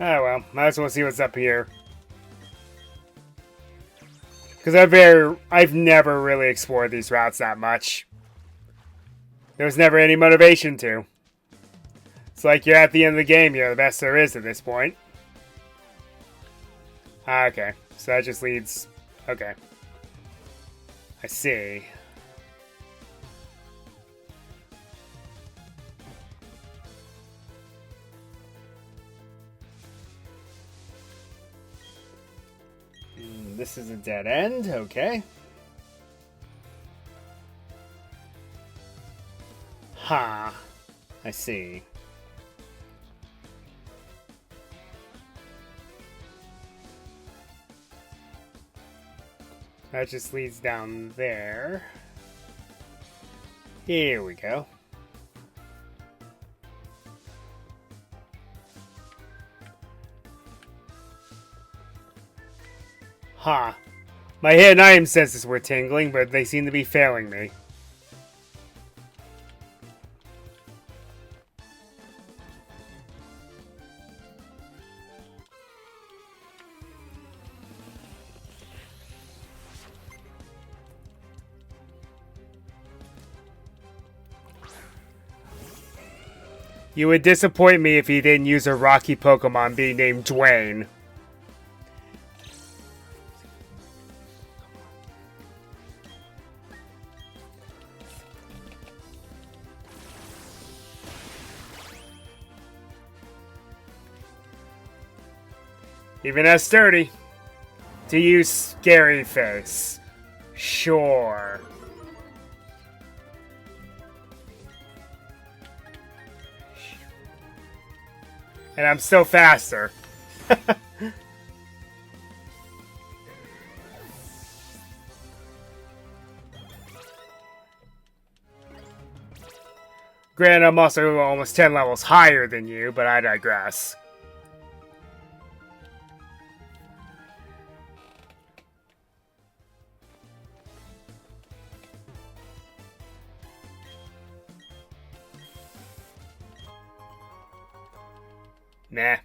Oh well, might as well see what's up here. Because I've never really explored these routes that much. There was never any motivation to. It's like you're at the end of the game, you're the best there is at this point. Okay, so that just leads... Okay. I see. This is a dead end, okay. Ha. I see. That just leads down there. Here we go. Ha. My hidden item senses were tingling, but they seem to be failing me. You would disappoint me if you didn't use a Rocky Pokemon being named Dwayne. Even as sturdy. To use Scary Face. Sure. And I'm still faster. Granted, I'm also almost 10 levels higher than you, but I digress. Nah.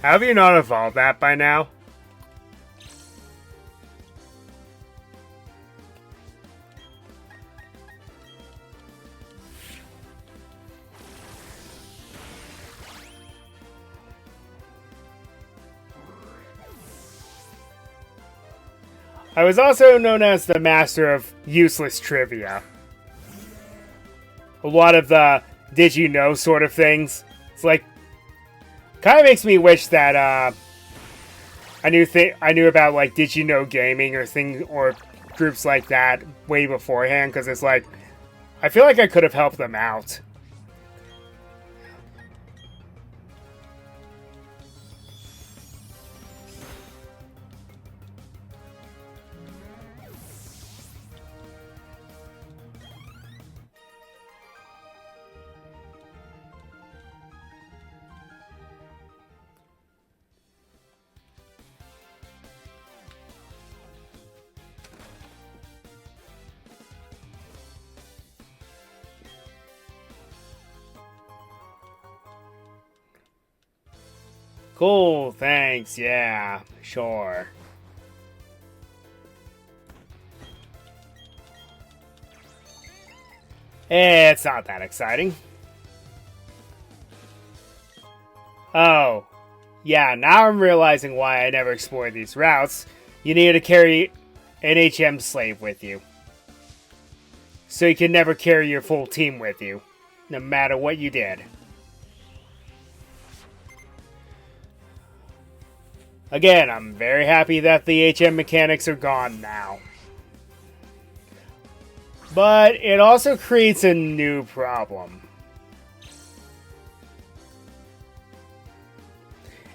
Have you not evolved that by now? I was also known as the master of useless trivia. A lot of the did you know sort of things. It's like, kind of makes me wish that I knew about like did you know gaming or groups like that way beforehand, because it's like I feel like I could have helped them out. Cool, thanks, yeah, sure. It's not that exciting. Oh, yeah, now I'm realizing why I never explored these routes. You need to carry an HM slave with you. So you can never carry your full team with you, no matter what you did. Again, I'm very happy that the HM mechanics are gone now. But it also creates a new problem.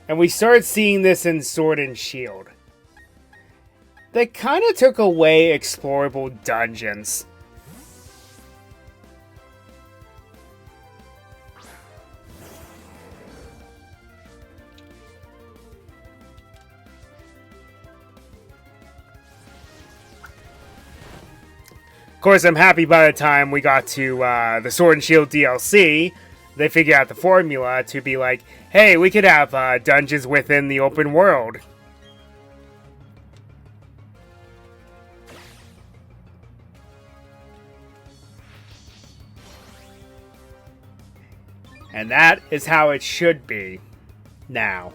And we started seeing this in Sword and Shield. They kind of took away explorable dungeons. Of course, I'm happy by the time we got to the Sword and Shield DLC, they figured out the formula to be like, hey, we could have dungeons within the open world. And that is how it should be now.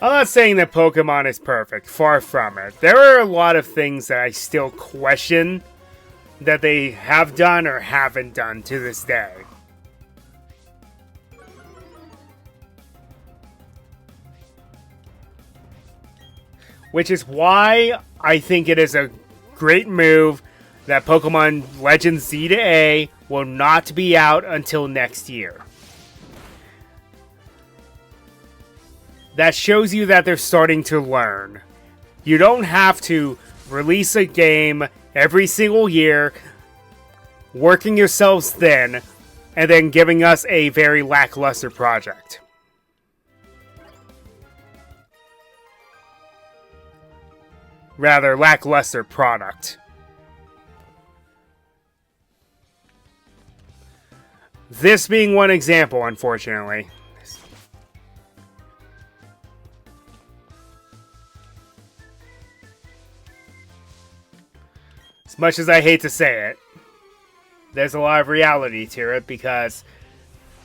I'm not saying that Pokemon is perfect, far from it. There are a lot of things that I still question that they have done or haven't done to this day. Which is why I think it is a great move that Pokemon Legends Z to A will not be out until next year. That shows you that they're starting to learn. You don't have to release a game every single year, working yourselves thin, and then giving us a very lackluster project. Rather, lackluster product. This being one example, unfortunately. As much as I hate to say it, there's a lot of reality to it because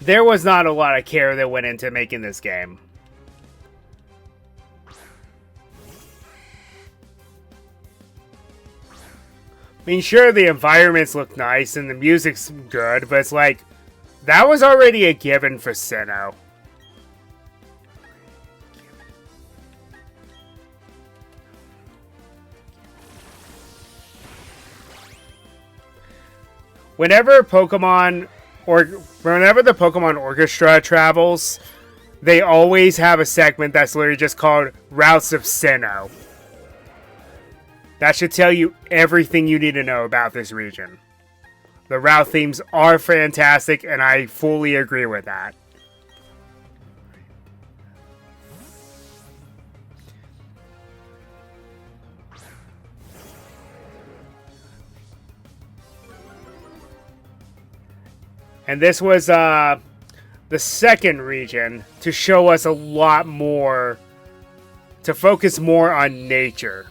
there was not a lot of care that went into making this game. I mean, sure, the environments look nice and the music's good, but it's like, that was already a given for Sinnoh. Whenever the Pokemon Orchestra travels, they always have a segment that's literally just called Routes of Sinnoh. That should tell you everything you need to know about this region. The route themes are fantastic, and I fully agree with that. And this was the second region to show us a lot more, to focus more on nature.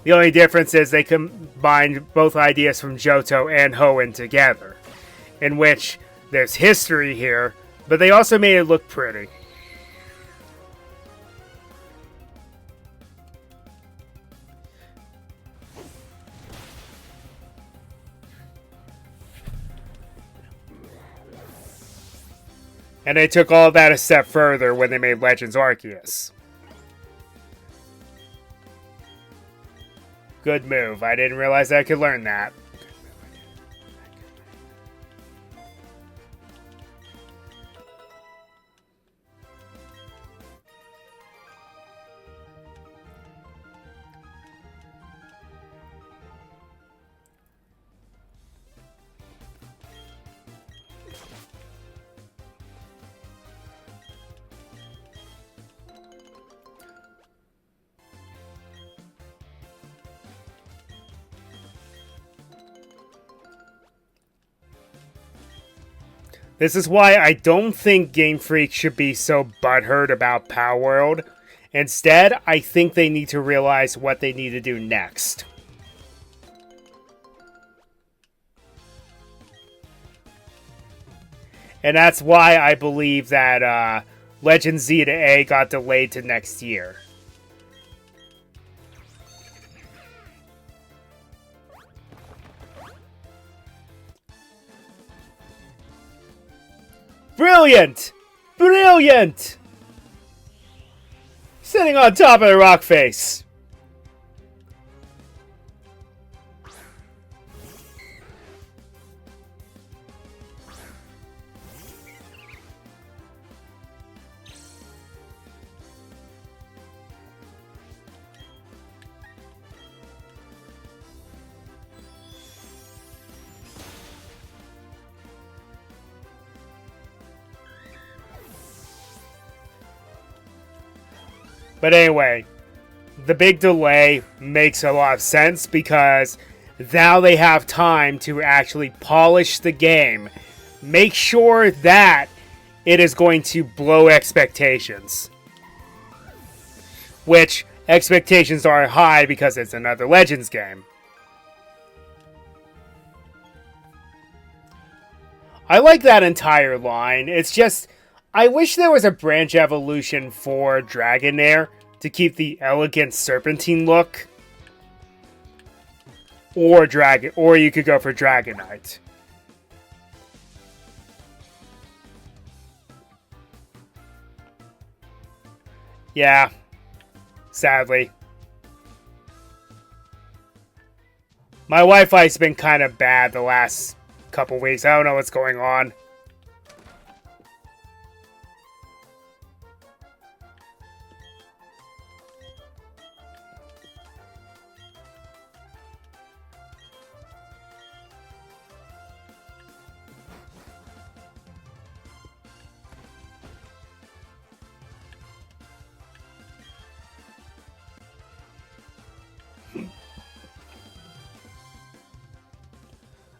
The only difference is they combined both ideas from Johto and Hoenn together, in which there's history here, but they also made it look pretty. And they took all of that a step further when they made Legends Arceus. Good move. I didn't realize I could learn that. This is why I don't think Game Freak should be so butthurt about Power World. Instead, I think they need to realize what they need to do next. And that's why I believe that Legend Z to A got delayed to next year. Brilliant! Brilliant! Sitting on top of the rock face. But anyway, the big delay makes a lot of sense because now they have time to actually polish the game. Make sure that it is going to blow expectations. Which, expectations are high because it's another Legends game. I like that entire line. It's just, I wish there was a branch evolution for Dragonair to keep the elegant serpentine look. Or you could go for Dragonite. Yeah. Sadly. My Wi-Fi's been kind of bad the last couple weeks. I don't know what's going on.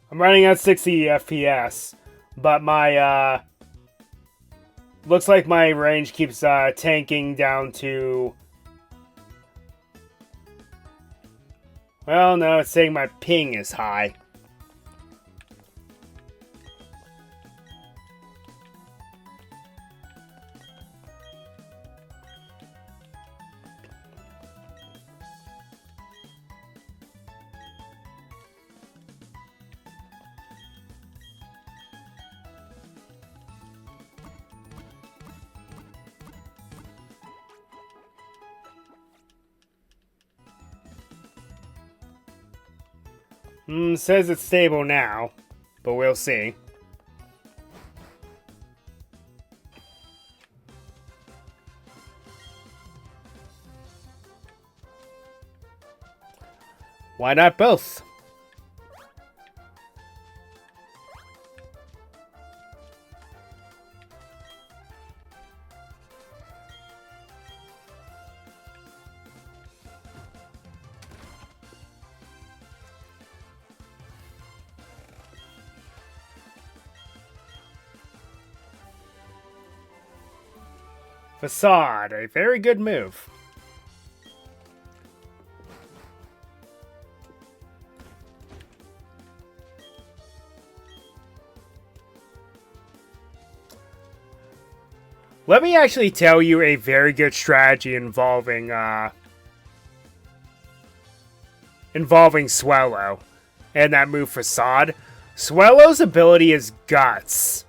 I'm running at 60 FPS, but my, looks like my range keeps, tanking down to... Well, no, it's saying my ping is high. Says it's stable now, but we'll see. Why not both? Facade, a very good move. Let me actually tell you a very good strategy involving Swellow and that move Facade. Swellow's ability is Guts.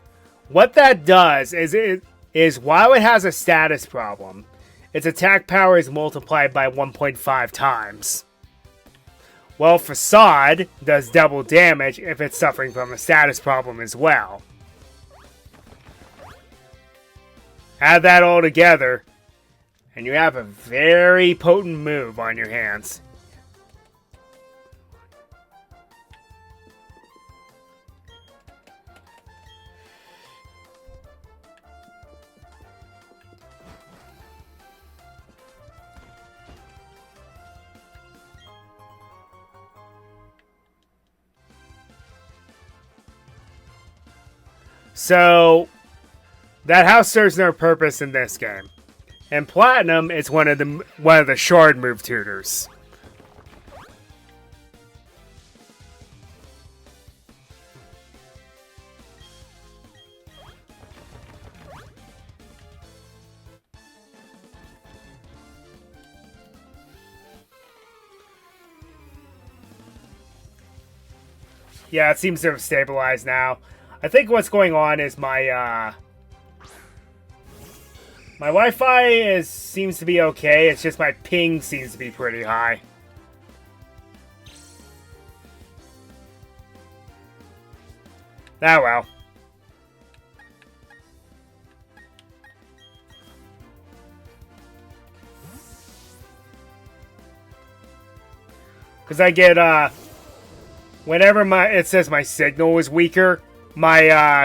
What that does is while it has a status problem, its attack power is multiplied by 1.5 times. Well, Facade does double damage if it's suffering from a status problem as well. Add that all together, and you have a very potent move on your hands. So, that house serves no purpose in this game. In Platinum, it's one of the shard move tutors. Yeah, it seems to have stabilized now. I think what's going on is my Wi-Fi seems to be okay. It's just my ping seems to be pretty high. Ah, well. Because I get, whenever it says my signal is weaker, my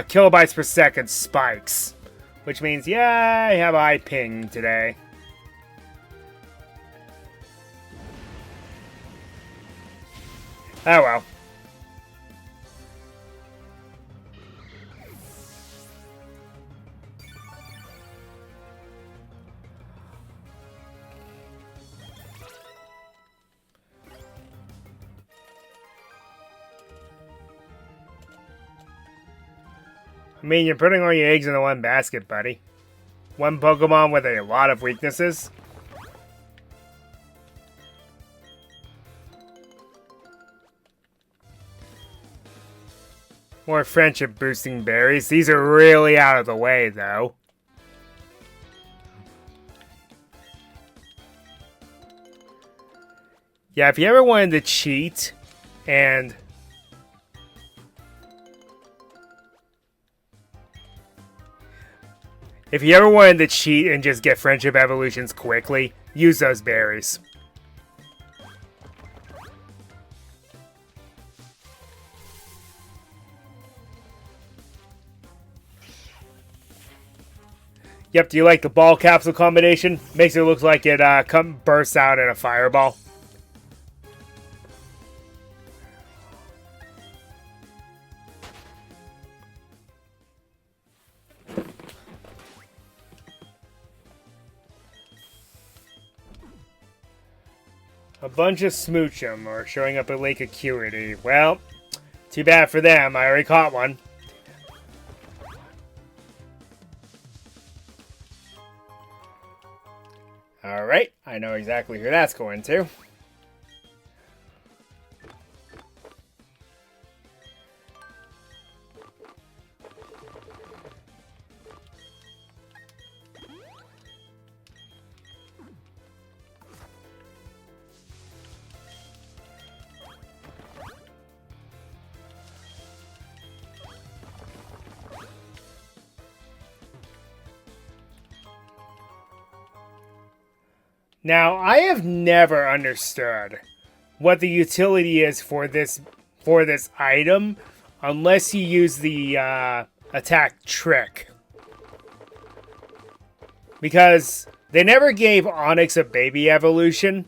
kilobytes per second spikes. Which means, yeah, I have a high ping today. Oh well. I mean, you're putting all your eggs in the one basket, buddy. One Pokemon with a lot of weaknesses. More friendship boosting berries. These are really out of the way, though. Yeah, if you ever wanted to cheat and just get friendship evolutions quickly, use those berries. Yep, do you like the ball capsule combination? Makes it look like it bursts out in a fireball. A bunch of Smoochum are showing up at Lake Acuity. Well, too bad for them. I already caught one. Alright, I know exactly who that's going to. Now, I have never understood what the utility is for this item unless you use the attack trick. Because they never gave Onyx a baby evolution,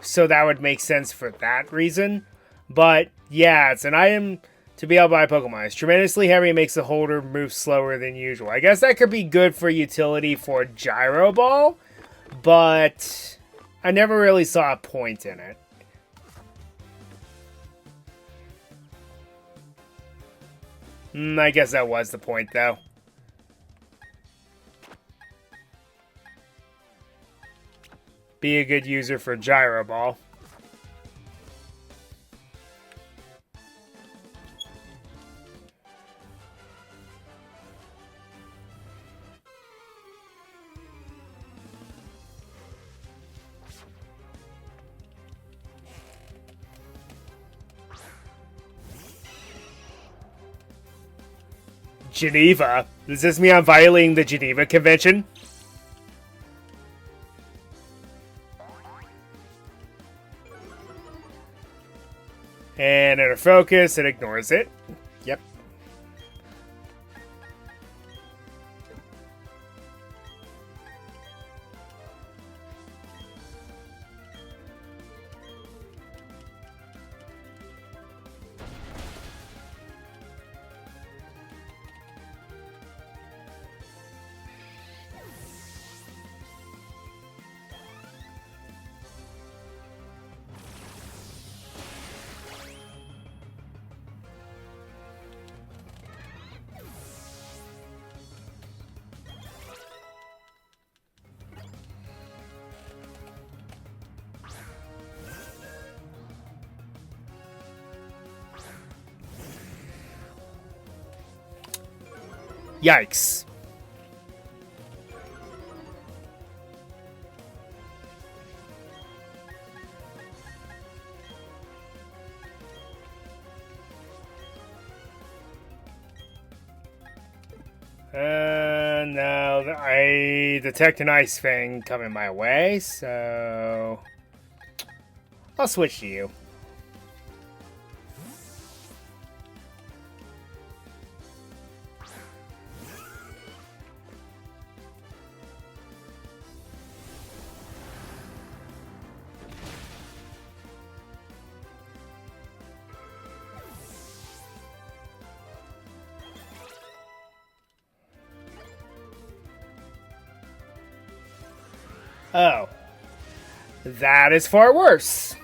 so that would make sense for that reason. But yeah, it's an item to be able to buy Pokemon. It's tremendously heavy and makes the holder move slower than usual. I guess that could be good for utility for Gyro Ball, but I never really saw a point in it. I guess that was the point, though. Be a good user for Gyro Ball. Geneva? Does this mean I'm violating the Geneva Convention? And in a focus, it ignores it. Yep. Yikes. No, I detect an Ice Fang coming my way, so I'll switch to you. Oh. That is far worse.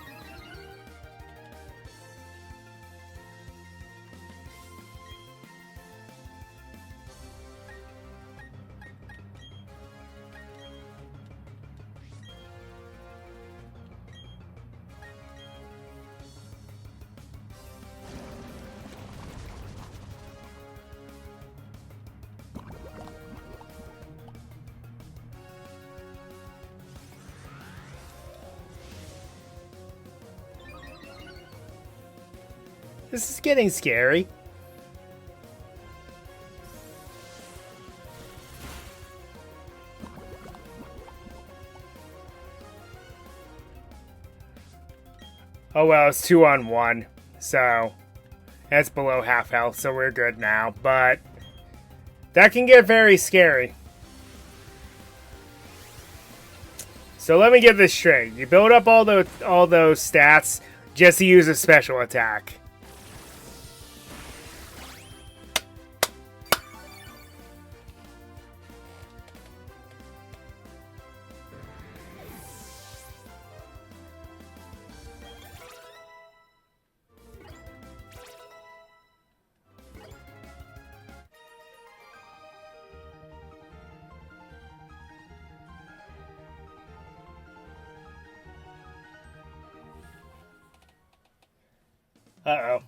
This is getting scary. Oh well, it's 2-on-1, so that's below half health, so we're good now. But that can get very scary. So let me get this straight. You build up all those stats just to use a special attack. Uh-oh.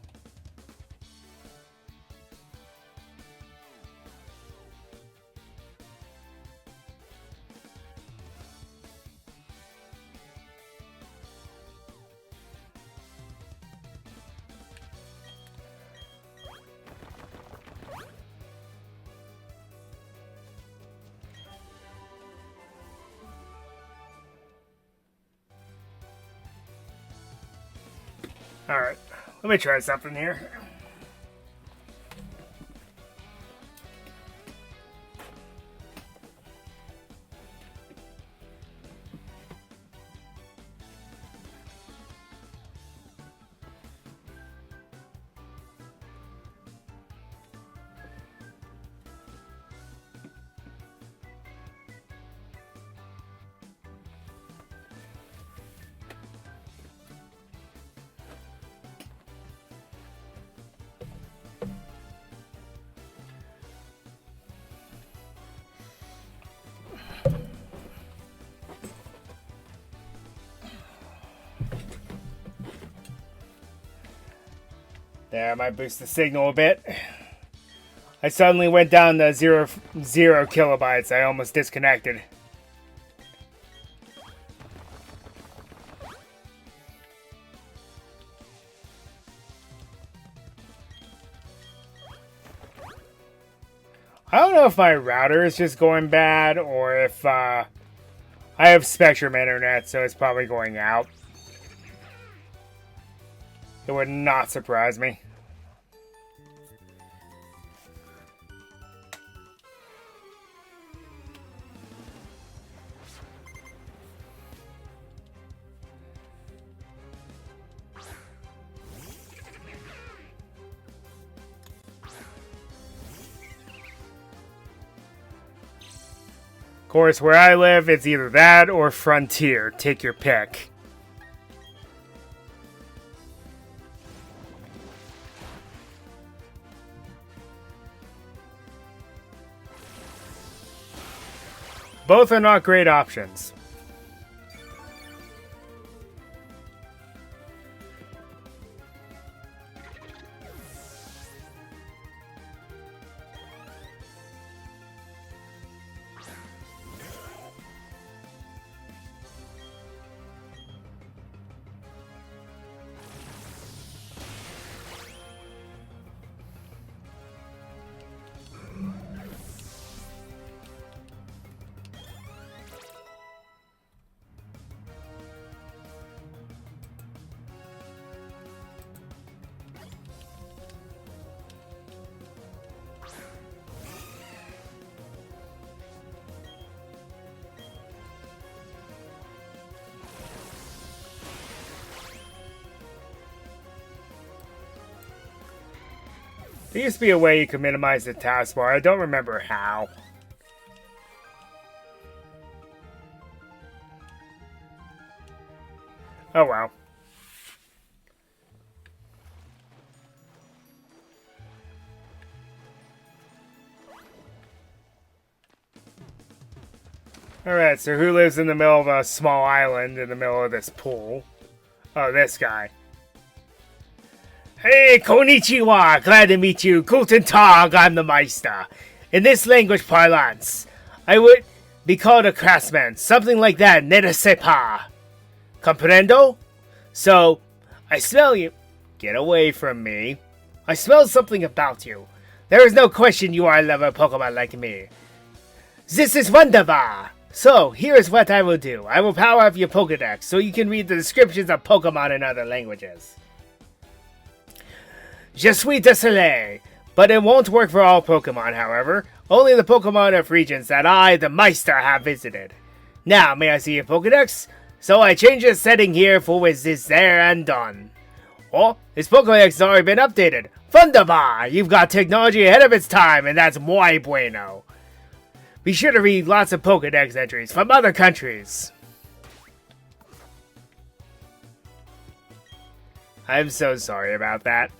Alright, let me try something here. There, I might boost the signal a bit. I suddenly went down to zero kilobytes. I almost disconnected. I don't know if my router is just going bad or if I have Spectrum internet, so it's probably going out. It would not surprise me. Of course, where I live, it's either that or Frontier. Take your pick. Both are not great options. There used to be a way you could minimize the taskbar. I don't remember how. Oh well. Alright, so who lives in the middle of a small island in the middle of this pool? Oh, this guy. Hey, konnichiwa! Glad to meet you. Guten Tag, I'm the Meister. In this language parlance, I would be called a craftsman. Something like that, ne sais pas. Comprendo? So, I smell you. Get away from me. I smell something about you. There is no question you are a lover of Pokemon like me. This is wunderbar! So, here is what I will do. I will power up your Pokedex so you can read the descriptions of Pokemon in other languages. Je suis désolé, but it won't work for all Pokemon, however. Only the Pokemon of regions that I, the Meister, have visited. Now, may I see your Pokedex? So I change the setting here for with this there and done. Oh, his Pokedex has already been updated. Wunderbar! You've got technology ahead of its time, and that's muy bueno. Be sure to read lots of Pokedex entries from other countries. I'm so sorry about that.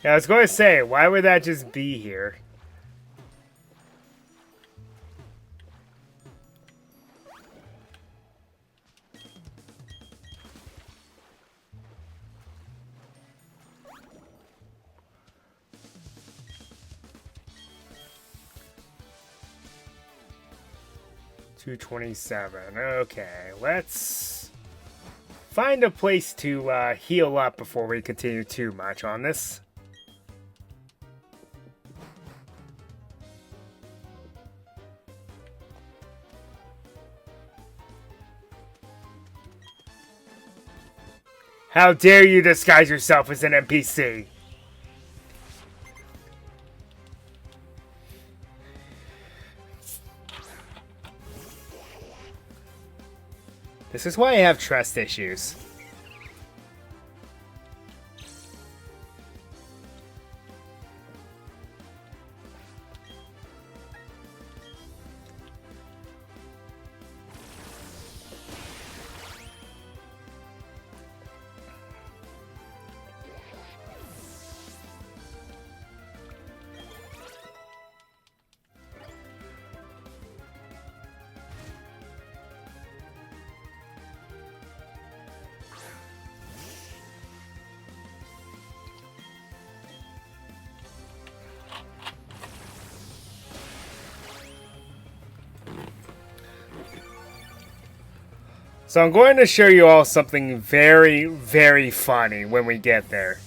Yeah, I was going to say, why would that just be here? $227. Okay, let's find a place to heal up before we continue too much on this. How dare you disguise yourself as an NPC? This is why I have trust issues. So I'm going to show you all something very, very funny when we get there.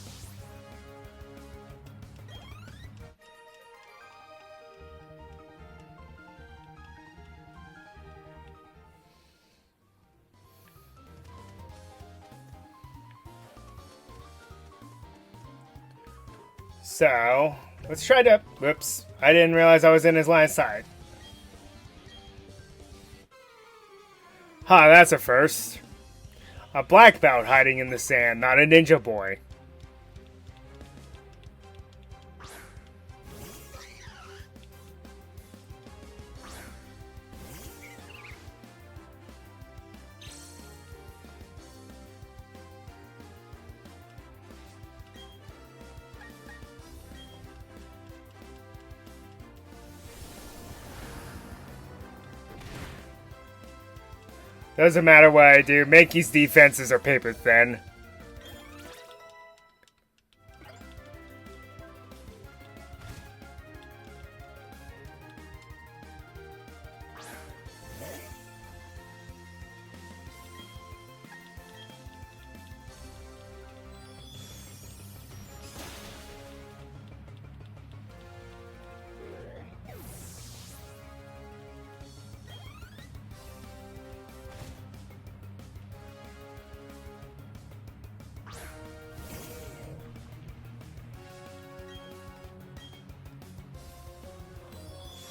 So, let's try to... Whoops, I didn't realize I was in his line of sight. Huh, that's a first. A black belt hiding in the sand, not a ninja boy. Doesn't matter what I do, Mankey's defenses are paper thin.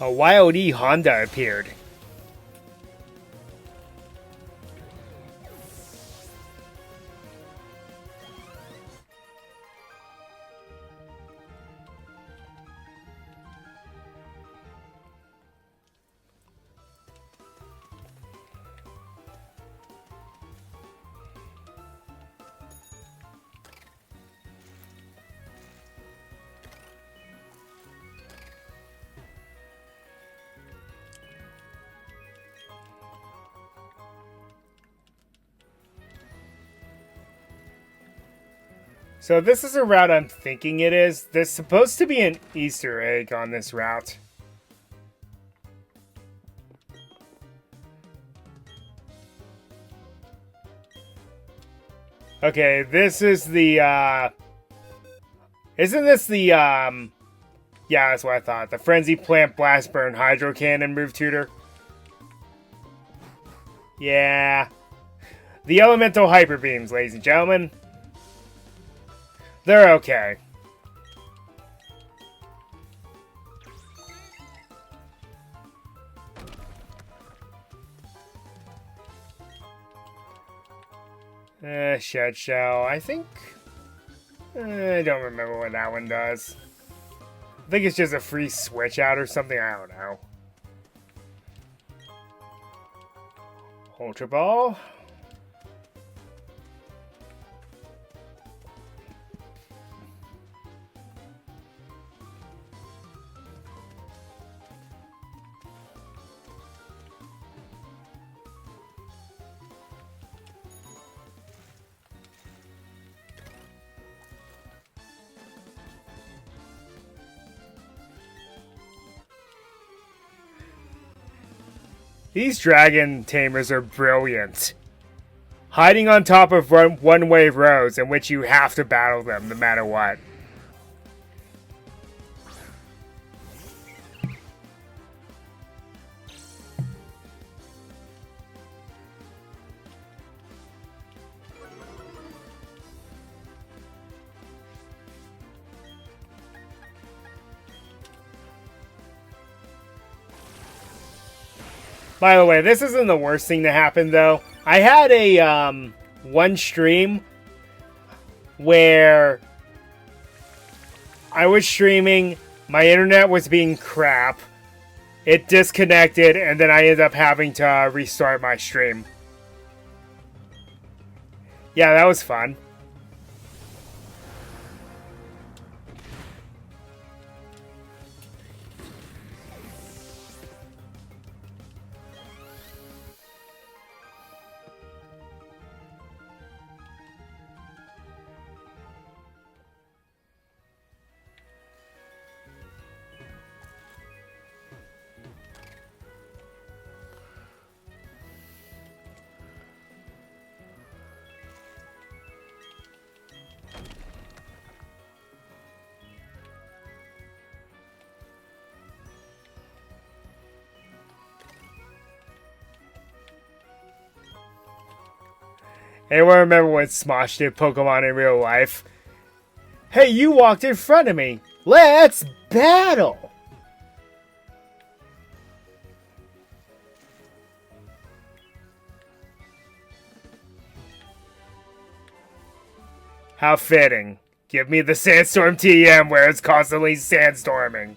A Wild E Honda appeared. So this is a route I'm thinking it is. There's supposed to be an Easter egg on this route. Okay, this is the, isn't this the, yeah, that's what I thought. The Frenzy Plant Blast Burn Hydro Cannon move tutor. Yeah. The Elemental Hyper Beams, ladies and gentlemen. They're okay. Shed Shell. I think... I don't remember what that one does. I think it's just a free switch out or something. I don't know. Ultra Ball. These dragon tamers are brilliant. Hiding on top of one-way roads in which you have to battle them no matter what. By the way, this isn't the worst thing to happen, though. I had a, one stream where I was streaming, my internet was being crap, it disconnected, and then I ended up having to restart my stream. Yeah, that was fun. Anyone remember when Smosh did Pokemon in real life? Hey, you walked in front of me. Let's battle! How fitting. Give me the Sandstorm TM where it's constantly sandstorming.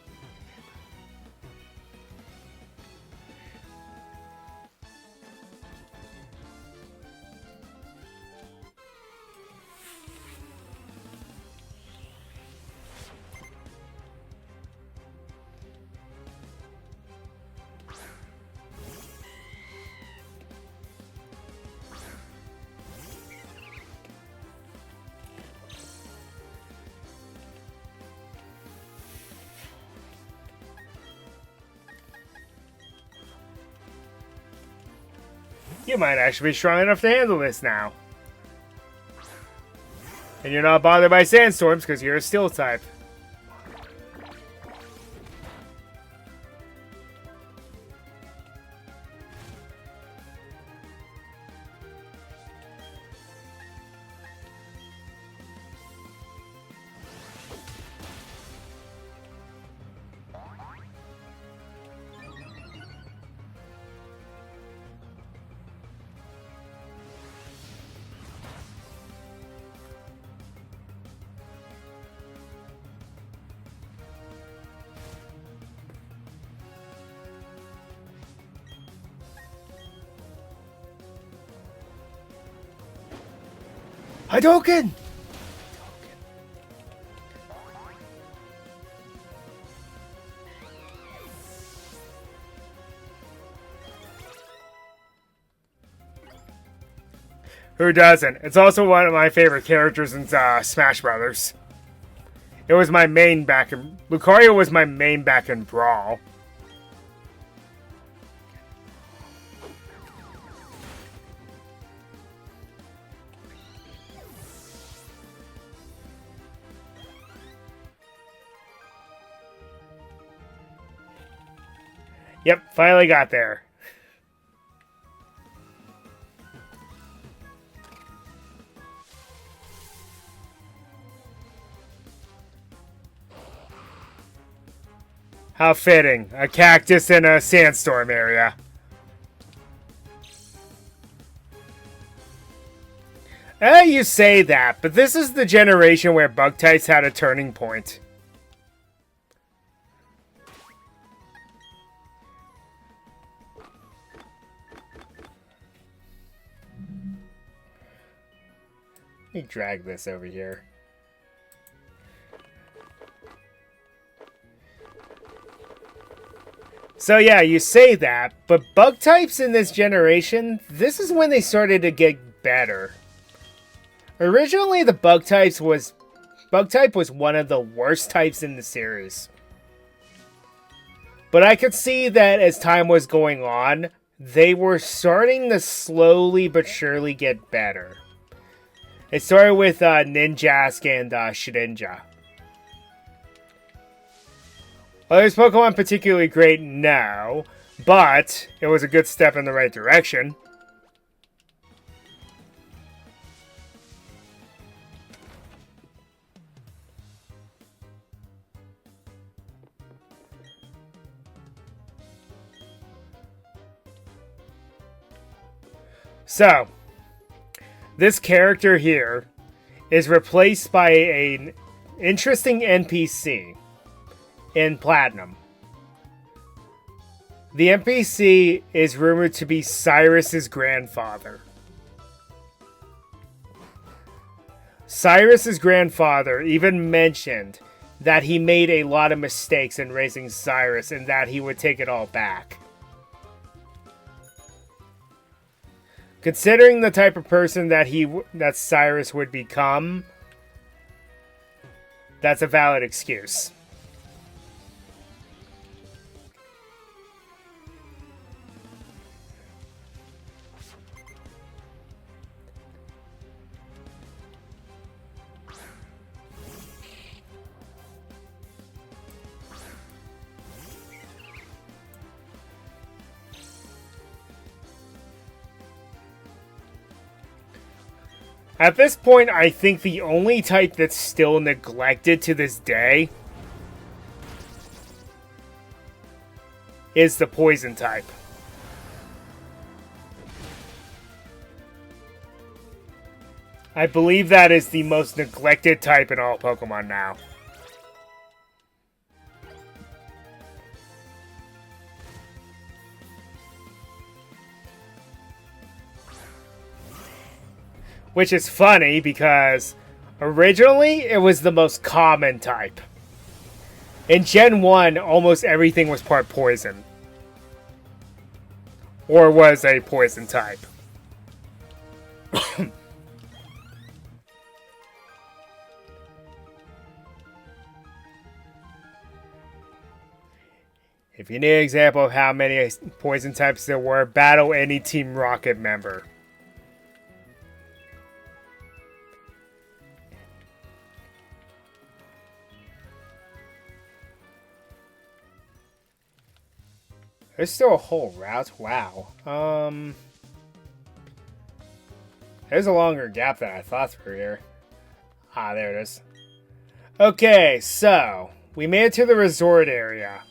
You might actually be strong enough to handle this now. And you're not bothered by sandstorms because you're a steel type. Hadouken! Who doesn't? It's also one of my favorite characters in Smash Brothers. It was my main back in... Lucario was my main back in Brawl. Yep, finally got there. How fitting. A cactus in a sandstorm area. You say that, but this is the generation where bug types had a turning point. Let me drag this over here. So yeah, you say that, but bug types in this generation, this is when they started to get better. Originally, the bug type was one of the worst types in the series. But I could see that as time was going on, they were starting to slowly but surely get better. It started with Ninjask and Shedinja. Are these Pokemon particularly great? No, but it was a good step in the right direction. So, this character here is replaced by an interesting NPC in Platinum. The NPC is rumored to be Cyrus's grandfather. Cyrus's grandfather even mentioned that he made a lot of mistakes in raising Cyrus and that he would take it all back. Considering the type of person that Cyrus would become, that's a valid excuse. At this point, I think the only type that's still neglected to this day is the poison type. I believe that is the most neglected type in all Pokemon now. Which is funny because originally it was the most common type. In Gen 1, almost everything was part poison. Or was a poison type. If you need an example of how many poison types there were, battle any Team Rocket member. There's still a whole route? Wow. There's a longer gap than I thought through here. Ah, there it is. Okay, so we made it to the resort area.